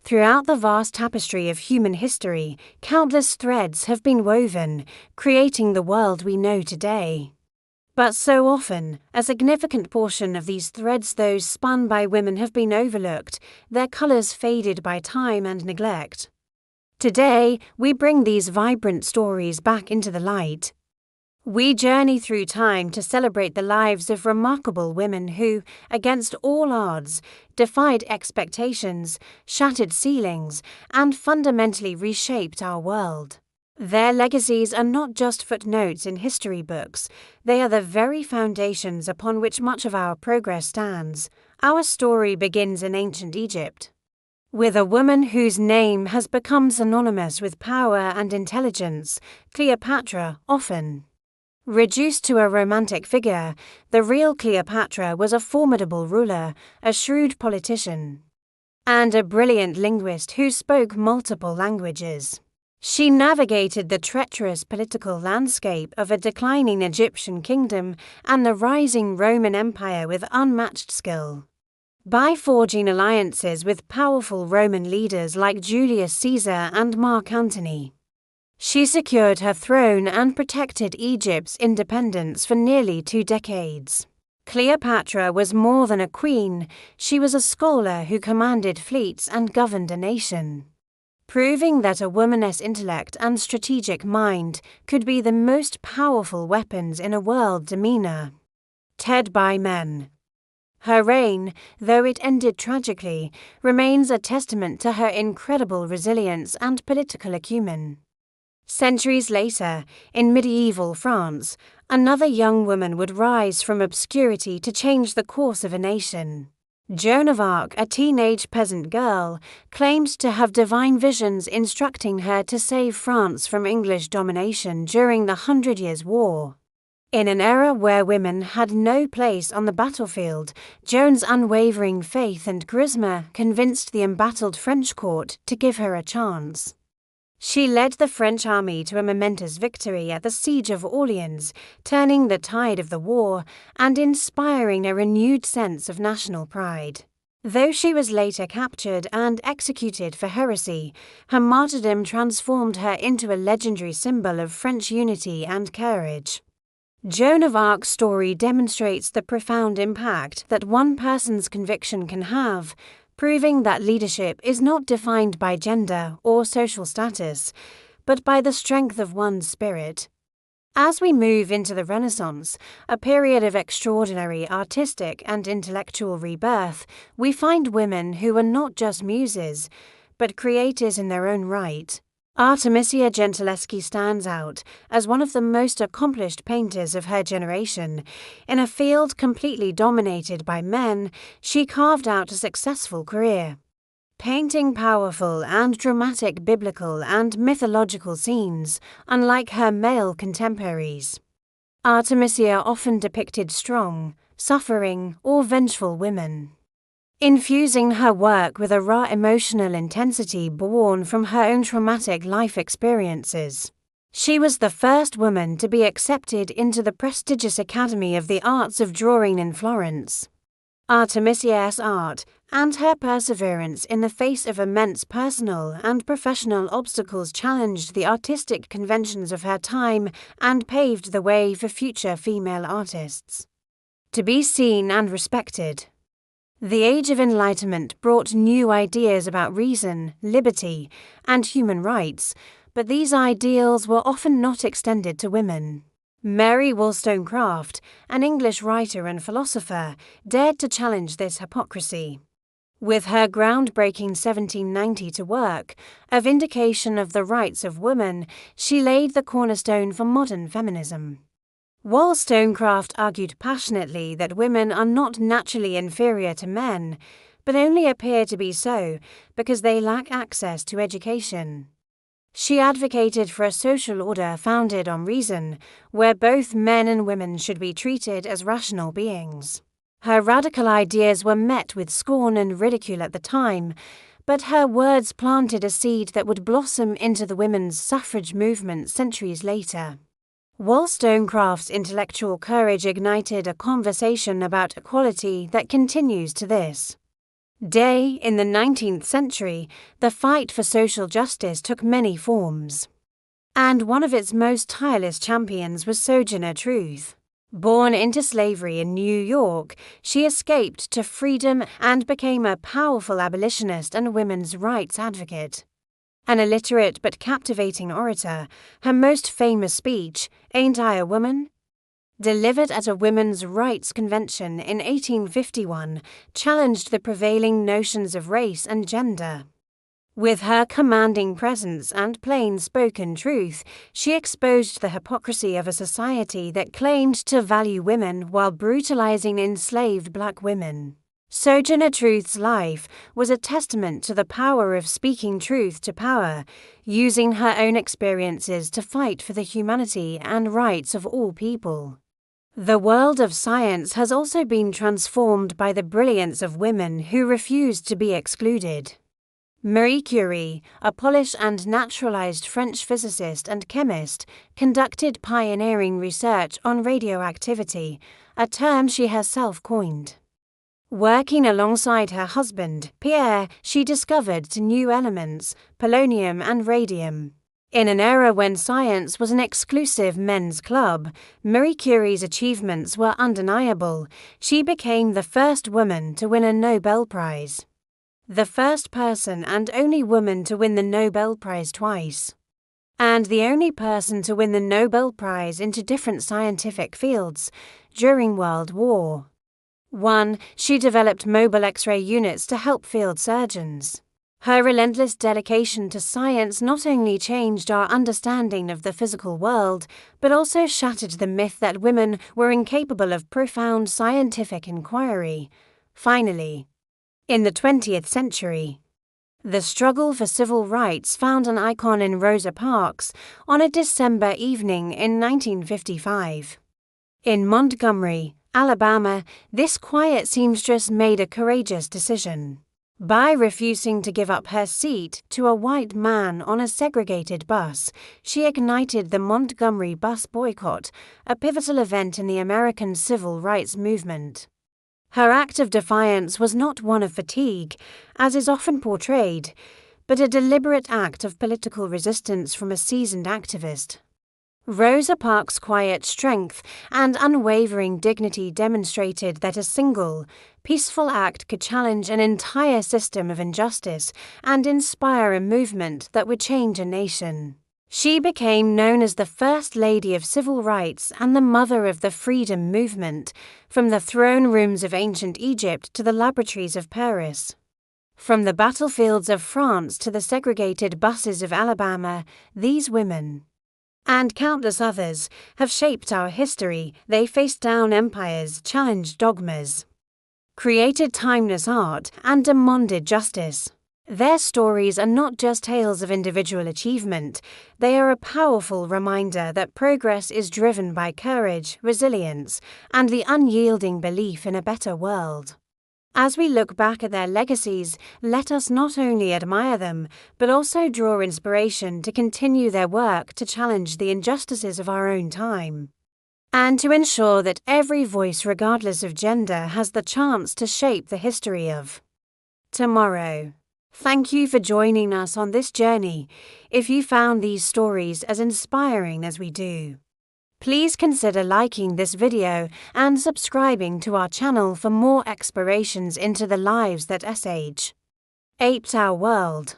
Throughout the vast tapestry of human history, countless threads have been woven, creating the world we know today. But so often, a significant portion of these threads, those spun by women, have been overlooked, their colors faded by time and neglect. Today, we bring these vibrant stories back into the light. We journey through time to celebrate the lives of remarkable women who, against all odds, defied expectations, shattered ceilings, and fundamentally reshaped our world. Their legacies are not just footnotes in history books, they are the very foundations upon which much of our progress stands. Our story begins in ancient Egypt, with a woman whose name has become synonymous with power and intelligence, Cleopatra. Often reduced to a romantic figure, the real Cleopatra was a formidable ruler, a shrewd politician, and a brilliant linguist who spoke multiple languages. She navigated the treacherous political landscape of a declining Egyptian kingdom and the rising Roman Empire with unmatched skill. By forging alliances with powerful Roman leaders like Julius Caesar and Mark Antony, she secured her throne and protected Egypt's independence for nearly 2 decades. Cleopatra was more than a queen, she was a scholar who commanded fleets and governed a nation, proving that a woman's intellect and strategic mind could be the most powerful weapons in a world demeanor led by men. Her reign, though it ended tragically, remains a testament to her incredible resilience and political acumen. Centuries later, in medieval France, another young woman would rise from obscurity to change the course of a nation. Joan of Arc, a teenage peasant girl, claimed to have divine visions instructing her to save France from English domination during the 100 Years' War. In an era where women had no place on the battlefield, Joan's unwavering faith and charisma convinced the embattled French court to give her a chance. She led the French army to a momentous victory at the Siege of Orleans, turning the tide of the war and inspiring a renewed sense of national pride. Though she was later captured and executed for heresy, her martyrdom transformed her into a legendary symbol of French unity and courage. Joan of Arc's story demonstrates the profound impact that one person's conviction can have, proving that leadership is not defined by gender or social status, but by the strength of one's spirit. As we move into the Renaissance, a period of extraordinary artistic and intellectual rebirth, we find women who are not just muses, but creators in their own right. Artemisia Gentileschi stands out as one of the most accomplished painters of her generation. In a field completely dominated by men, she carved out a successful career, painting powerful and dramatic biblical and mythological scenes, unlike her male contemporaries. Artemisia often depicted strong, suffering, or vengeful women, infusing her work with a raw emotional intensity born from her own traumatic life experiences. She was the first woman to be accepted into the prestigious Academy of the Arts of Drawing in Florence. Artemisia's art and her perseverance in the face of immense personal and professional obstacles challenged the artistic conventions of her time and paved the way for future female artists to be seen and respected. The Age of Enlightenment brought new ideas about reason, liberty, and human rights, but these ideals were often not extended to women. Mary Wollstonecraft, an English writer and philosopher, dared to challenge this hypocrisy. With her groundbreaking 1792 work, A Vindication of the Rights of Woman, she laid the cornerstone for modern feminism. Wollstonecraft argued passionately that women are not naturally inferior to men, but only appear to be so because they lack access to education. She advocated for a social order founded on reason, where both men and women should be treated as rational beings. Her radical ideas were met with scorn and ridicule at the time, but her words planted a seed that would blossom into the women's suffrage movement centuries later. Wollstonecraft's intellectual courage ignited a conversation about equality that continues to this In the 19th century, the fight for social justice took many forms. And one of its most tireless champions was Sojourner Truth. Born into slavery in New York, she escaped to freedom and became a powerful abolitionist and women's rights advocate. An illiterate but captivating orator, her most famous speech, "Ain't I a Woman?", delivered at a women's rights convention in 1851, challenged the prevailing notions of race and gender. With her commanding presence and plain-spoken truth, she exposed the hypocrisy of a society that claimed to value women while brutalizing enslaved black women. Sojourner Truth's life was a testament to the power of speaking truth to power, using her own experiences to fight for the humanity and rights of all people. The world of science has also been transformed by the brilliance of women who refused to be excluded. Marie Curie, a Polish and naturalized French physicist and chemist, conducted pioneering research on radioactivity, a term she herself coined. Working alongside her husband, Pierre, she discovered new elements, polonium and radium. In an era when science was an exclusive men's club, Marie Curie's achievements were undeniable. She became the first woman to win a Nobel Prize. The first person and only woman to win the Nobel Prize twice. And the only person to win the Nobel Prize into different scientific fields during World War I. She developed mobile X-ray units to help field surgeons. Her relentless dedication to science not only changed our understanding of the physical world, but also shattered the myth that women were incapable of profound scientific inquiry. Finally, in the 20th century, the struggle for civil rights found an icon in Rosa Parks on a December evening in 1955. In Montgomery, Alabama, this quiet seamstress made a courageous decision. By refusing to give up her seat to a white man on a segregated bus, she ignited the Montgomery bus boycott, a pivotal event in the American civil rights movement. Her act of defiance was not one of fatigue, as is often portrayed, but a deliberate act of political resistance from a seasoned activist. Rosa Parks' quiet strength and unwavering dignity demonstrated that a single, peaceful act could challenge an entire system of injustice and inspire a movement that would change a nation. She became known as the First Lady of Civil Rights and the Mother of the Freedom Movement, from the throne rooms of ancient Egypt to the laboratories of Paris. From the battlefields of France to the segregated buses of Alabama, these women, and countless others, have shaped our history. They faced down empires, challenged dogmas, created timeless art, and demanded justice. Their stories are not just tales of individual achievement, they are a powerful reminder that progress is driven by courage, resilience, and the unyielding belief in a better world. As we look back at their legacies, let us not only admire them, but also draw inspiration to continue their work to challenge the injustices of our own time, and to ensure that every voice, regardless of gender, has the chance to shape the history of tomorrow. Thank you for joining us on this journey. If you found these stories as inspiring as we do, please consider liking this video and subscribing to our channel for more explorations into the lives that shaped our world.